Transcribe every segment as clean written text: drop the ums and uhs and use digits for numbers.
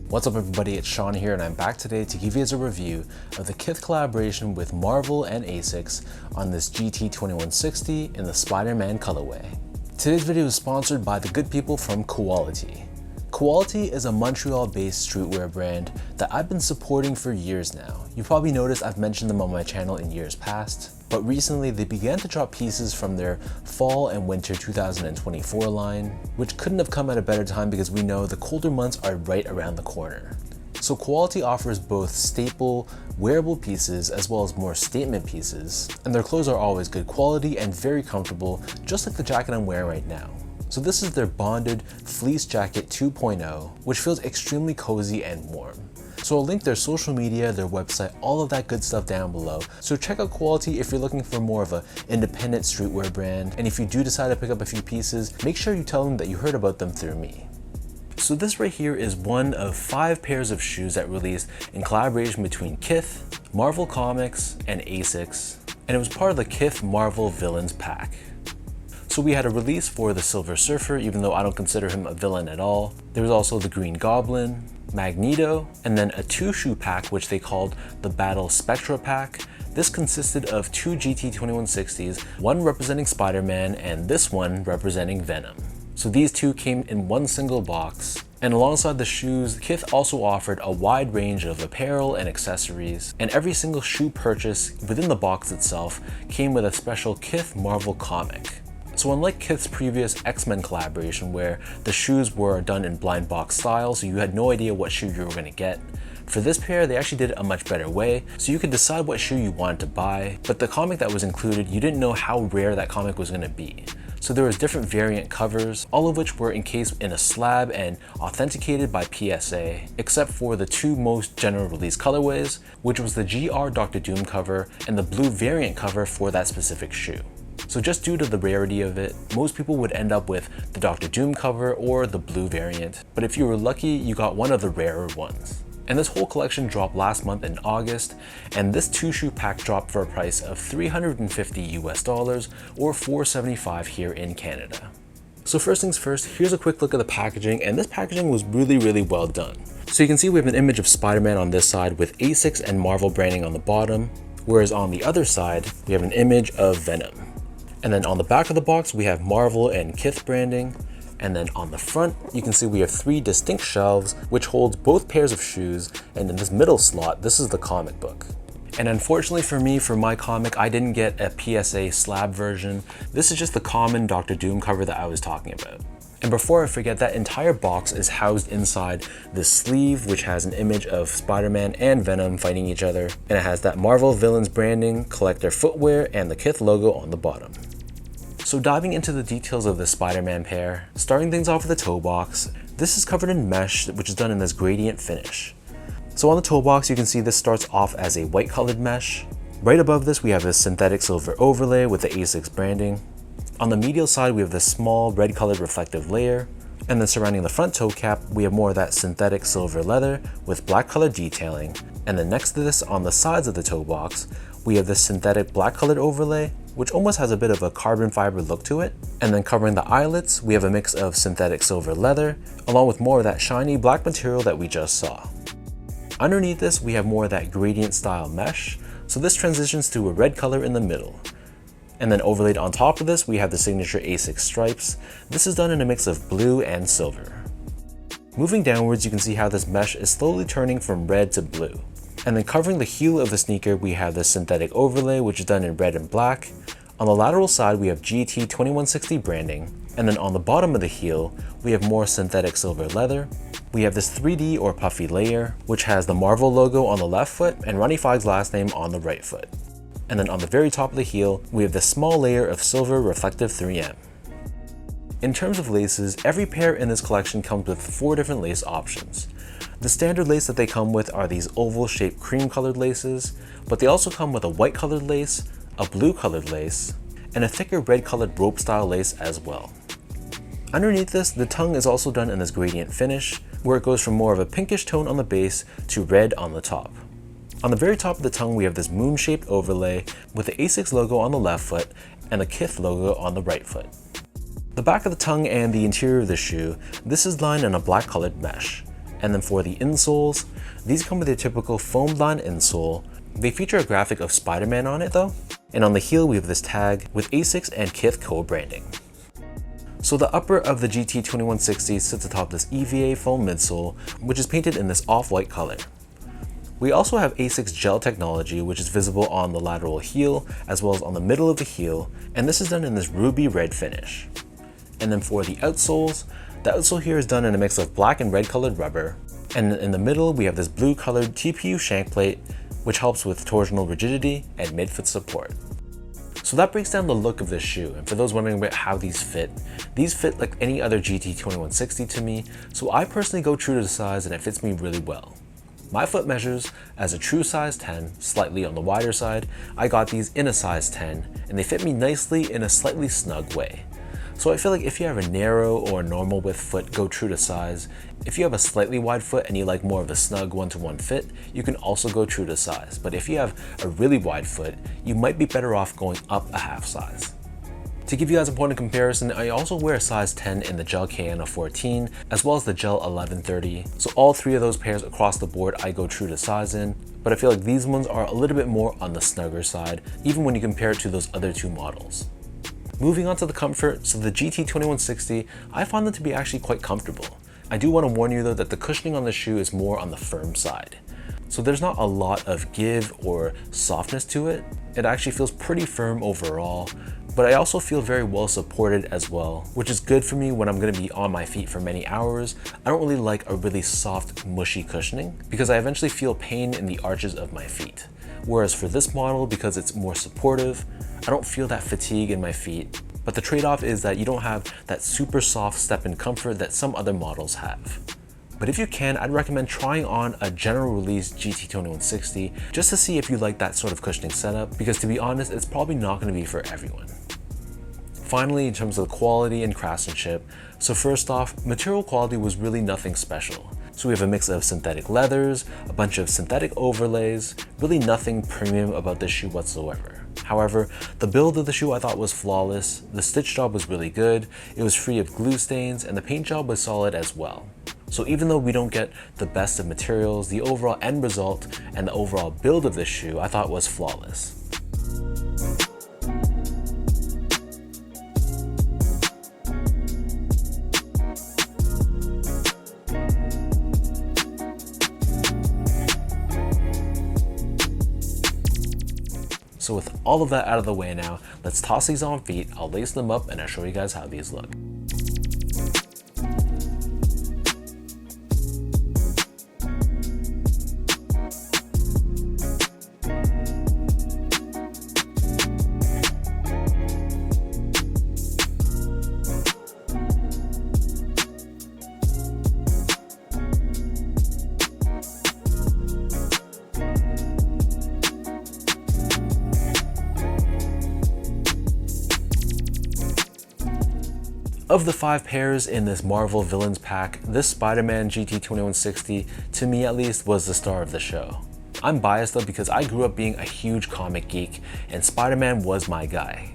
What's up everybody, it's Sean here and I'm back today to give you guys a review of the Kith collaboration with Marvel and Asics on this GT-2160 in the Spider-Man colorway. Today's video is sponsored by the good people from Quality. Quality is a Montreal-based streetwear brand that I've been supporting for years now. You've probably noticed I've mentioned them on my channel in years past, but recently they began to drop pieces from their fall and winter 2024 line, which couldn't have come at a better time because we know the colder months are right around the corner. So Quality offers both staple, wearable pieces as well as more statement pieces, and their clothes are always good quality and very comfortable, just like the jacket I'm wearing right now. So this is their bonded fleece jacket 2.0, which feels extremely cozy and warm. So I'll link their social media, their website, all of that good stuff down below. So check out Quality if you're looking for more of an independent streetwear brand. And if you do decide to pick up a few pieces, make sure you tell them that you heard about them through me. So this right here is one of 5 pairs of shoes that released in collaboration between Kith, Marvel Comics, and Asics. And it was part of the Kith Marvel Villains pack. So we had a release for the Silver Surfer, even though I don't consider him a villain at all. There was also the Green Goblin, Magneto, and then a 2-shoe pack which they called the Battle Spectra Pack. This consisted of 2 GT-2160s, one representing Spider-Man and this one representing Venom. So these two came in one single box. And alongside the shoes, Kith also offered a wide range of apparel and accessories, and every single shoe purchase within the box itself came with a special Kith Marvel comic. So unlike Kith's previous X-Men collaboration where the shoes were done in blind box style, so you had no idea what shoe you were going to get, for this pair they actually did it a much better way, so you could decide what shoe you wanted to buy, but the comic that was included, you didn't know how rare that comic was going to be. So there was different variant covers, all of which were encased in a slab and authenticated by PSA, except for the 2 most general release colorways, which was the GR Doctor Doom cover and the blue variant cover for that specific shoe. So just due to the rarity of it, most people would end up with the Doctor Doom cover or the blue variant, but if you were lucky, you got one of the rarer ones. And this whole collection dropped last month in August, and this 2-shoe pack dropped for a price of $350 US or $475 here in Canada. So first things first, here's a quick look at the packaging, and this packaging was really well done. So you can see we have an image of Spider-Man on this side with Asics and Marvel branding on the bottom, whereas on the other side, we have an image of Venom. And then on the back of the box, we have Marvel and Kith branding. And then on the front, you can see we have 3 distinct shelves, which holds both pairs of shoes. And in this middle slot, this is the comic book. And unfortunately for me, for my comic, I didn't get a PSA slab version. This is just the common Doctor Doom cover that I was talking about. And before I forget, that entire box is housed inside this sleeve, which has an image of Spider-Man and Venom fighting each other. And it has that Marvel Villains branding, collector footwear, and the Kith logo on the bottom. So diving into the details of the Spider-Man pair, starting things off with the toe box, this is covered in mesh, which is done in this gradient finish. So on the toe box, you can see this starts off as a white colored mesh. Right above this, we have this synthetic silver overlay with the Asics branding. On the medial side, we have this small red colored reflective layer. And then surrounding the front toe cap, we have more of that synthetic silver leather with black colored detailing. And then next to this, on the sides of the toe box, we have this synthetic black colored overlay, which almost has a bit of a carbon fiber look to it. And then covering the eyelets, we have a mix of synthetic silver leather, along with more of that shiny black material that we just saw. Underneath this, we have more of that gradient style mesh, so this transitions to a red color in the middle. And then overlaid on top of this, we have the signature Asics stripes. This is done in a mix of blue and silver. Moving downwards, you can see how this mesh is slowly turning from red to blue. And then covering the heel of the sneaker, we have this synthetic overlay, which is done in red and black. On the lateral side, we have GT-2160 branding. And then on the bottom of the heel, we have more synthetic silver leather. We have this 3D or puffy layer, which has the Marvel logo on the left foot and Ronnie Feig's last name on the right foot. And then on the very top of the heel, we have this small layer of silver reflective 3M. In terms of laces, every pair in this collection comes with 4 different lace options. The standard lace that they come with are these oval shaped cream colored laces, but they also come with a white colored lace, a blue colored lace, and a thicker red colored rope style lace as well. Underneath this, the tongue is also done in this gradient finish, where it goes from more of a pinkish tone on the base to red on the top. On the very top of the tongue, we have this moon-shaped overlay with the Asics logo on the left foot and the Kith logo on the right foot. The back of the tongue and the interior of the shoe, this is lined in a black colored mesh. And then for the insoles, these come with their typical foam-lined insole. They feature a graphic of Spider-Man on it though. And on the heel we have this tag with Asics and Kith co-branding. So the upper of the GT-2160 sits atop this EVA foam midsole, which is painted in this off-white color. We also have Asics gel technology, which is visible on the lateral heel as well as on the middle of the heel, and this is done in this ruby red finish. And then for the outsoles, the outsole here is done in a mix of black and red colored rubber, and in the middle we have this blue colored TPU shank plate, which helps with torsional rigidity and midfoot support. So that breaks down the look of this shoe, and for those wondering about how these fit like any other GT-2160 to me, so I personally go true to the size and it fits me really well. My foot measures as a true size 10, slightly on the wider side. I got these in a size 10, and they fit me nicely in a slightly snug way. So I feel like if you have a narrow or a normal width foot, go true to size. If you have a slightly wide foot and you like more of a snug one-to-one fit, you can also go true to size. But if you have a really wide foot, you might be better off going up a half size. To give you guys a point of comparison, I also wear a size 10 in the gel Kayana 14, as well as the gel 1130. So all three of those pairs across the board, I go true to size in, but I feel like these ones are a little bit more on the snugger side, even when you compare it to those other two models. Moving on to the comfort, so the GT-2160, I found them to be actually quite comfortable. I do want to warn you though that the cushioning on the shoe is more on the firm side. So there's not a lot of give or softness to it. It actually feels pretty firm overall, but I also feel very well supported as well, which is good for me when I'm going to be on my feet for many hours. I don't really like a really soft, mushy cushioning because I eventually feel pain in the arches of my feet. Whereas for this model, because it's more supportive, I don't feel that fatigue in my feet. But the trade-off is that you don't have that super soft step-in comfort that some other models have. But if you can, I'd recommend trying on a general release GT-2160 just to see if you like that sort of cushioning setup, because to be honest, it's probably not going to be for everyone. Finally, in terms of the quality and craftsmanship, so first off, material quality was really nothing special. So we have a mix of synthetic leathers, a bunch of synthetic overlays, really nothing premium about this shoe whatsoever. However, the build of the shoe I thought was flawless, the stitch job was really good, it was free of glue stains, and the paint job was solid as well. So even though we don't get the best of materials, the overall end result and the overall build of this shoe I thought was flawless. So with all of that out of the way now, let's toss these on feet, I'll lace them up and I'll show you guys how these look. Of the 5 pairs in this Marvel Villains pack, this Spider-Man GT-2160, to me at least, was the star of the show. I'm biased though because I grew up being a huge comic geek and Spider-Man was my guy.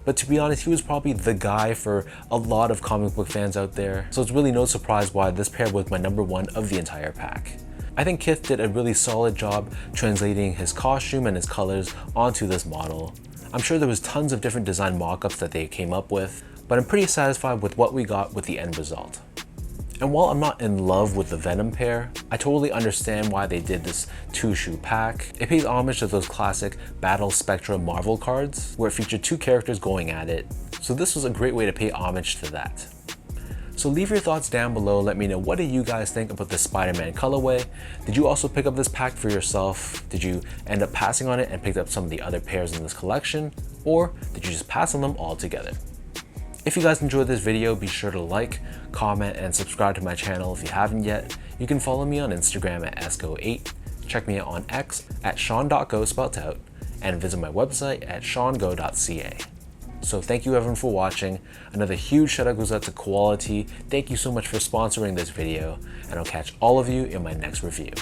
But to be honest, he was probably the guy for a lot of comic book fans out there, so it's really no surprise why this pair was my #1 of the entire pack. I think Kith did a really solid job translating his costume and his colors onto this model. I'm sure there was tons of different design mock-ups that they came up with, but I'm pretty satisfied with what we got with the end result. And while I'm not in love with the Venom pair, I totally understand why they did this 2-shoe pack. It pays homage to those classic Battle Spectra Marvel cards, where it featured 2 characters going at it, so this was a great way to pay homage to that. So leave your thoughts down below, let me know what do you guys think about the Spider-Man colorway. Did you also pick up this pack for yourself? Did you end up passing on it and picked up some of the other pairs in this collection? Or did you just pass on them all together? If you guys enjoyed this video, be sure to like, comment, and subscribe to my channel if you haven't yet. You can follow me on Instagram at esco8, check me out on X at sean.go spelled out, and visit my website at seango.ca. So thank you everyone for watching. Another huge shout out goes out to Quality. Thank you so much for sponsoring this video, and I'll catch all of you in my next review.